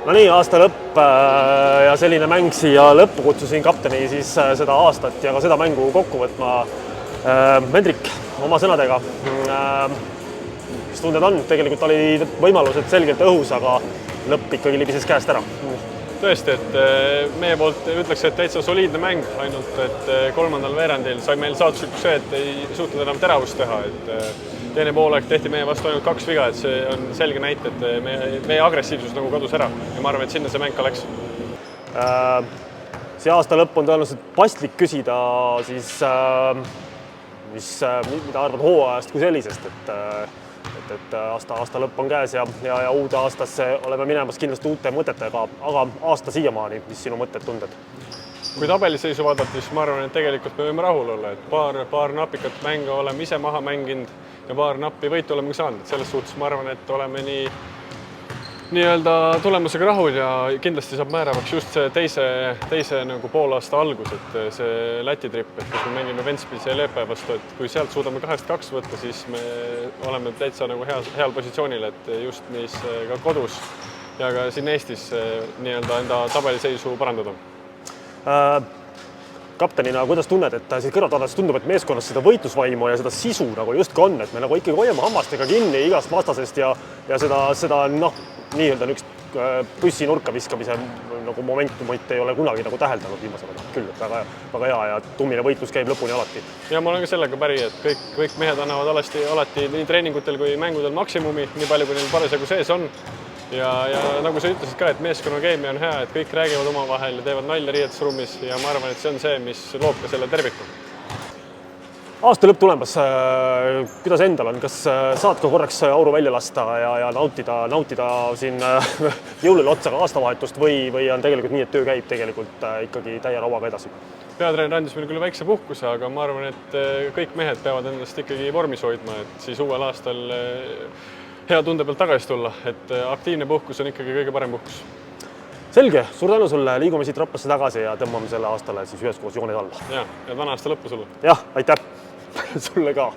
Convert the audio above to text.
No nii, aasta lõpp ja selline mäng siia lõppu kutsusin kapteni siis seda aastat ja ka seda mängu kokku võtma. Hendrik, oma sõnadega, mis tunded on? Tegelikult oli võimalused selgelt õhus, aga lõpp ikkagi libises käest ära. Tõesti, et meie poolt ütleks, et täitsa soliidne mäng, ainult et kolmandal veerandil sai meil saatuslikult see, et ei suutnud enam teravust teha. Et teine poolek tehti meie vastu ainult 2 viga, et see on selge näite, et meie agressiivsus nagu kadus ära ja ma arvan, et sinna see mäng ka läks. See aasta lõpp on tõenäoliselt paslik küsida siis, mida arvad hooajast kui sellisest, et aasta lõpp on käes ja uude aastasse oleme minemas kindlasti uute mõtetega, aga aasta siiamaani, mis sinu mõtted, tunded? Kui tabeliseisu vaadata, siis ma arvan, et tegelikult me võime rahul olla, et paar napikat mänge oleme ise maha mänginud ja paar nappi võitu oleme saanud. Selles suhtes ma arvan, et oleme nii-öelda tulemusega rahul ja kindlasti saab määravaks just see teise nagu poolaasta algus, et see Läti tripp, et kus me mängime Ventspils ja Leepe vastu, et kui sealt suudame 2-2 võtta, siis me oleme täitsa nagu heal positsioonil, et just mis ka kodus ja ka siin Eestis nii-öelda enda tabeliseisu parandada. Kaptenina, kuidas tunned, et siit kõrvaltvaadates tundub, et meeskonnas seda võitlusvaimu ja seda sisu nagu justkui on, et me nagu ikkagi hoiame hammastega kinni igast vastasest ja seda nii-öelda üks püssinurka viskamise nagu momentumit ei ole kunagi nagu täheldanud viimasel ajal küll, et väga hea ja tummine võitlus käib lõpuni alati. Ja ma olen ka sellega päri, et kõik mehed annavad alati nii treeningutel kui mängudel maksimumi, nii palju kui neil parasjagu sees on. Ja nagu sa ütlesid ka, et meeskonna keemia on hea, et kõik räägivad omavahel ja teevad nalja riietusruumis ja ma arvan, et see on see, mis loob ka selle terviku. Aasta lõpp tulemas, kuidas endal on? Kas saad ka korraks auru välja lasta ja nautida siin jõulule otsaga aastavahetust või on tegelikult nii, et töö käib tegelikult ikkagi täie rauaga edasi? Peatreener andis meil küll väikse puhkuse, aga ma arvan, et kõik mehed peavad endast ikkagi vormis hoidma, et siis uuel aastal hea tunde pealt tagasi tulla, et aktiivne puhkus on ikkagi kõige parem puhkus. Selge, suur tänu sulle, liigume siit Raplasse tagasi ja tõmbame selle aastale siis üheskoos jooned alla. Ja täna aasta lõppu sulle. Jah, aitäh! Sulle ka!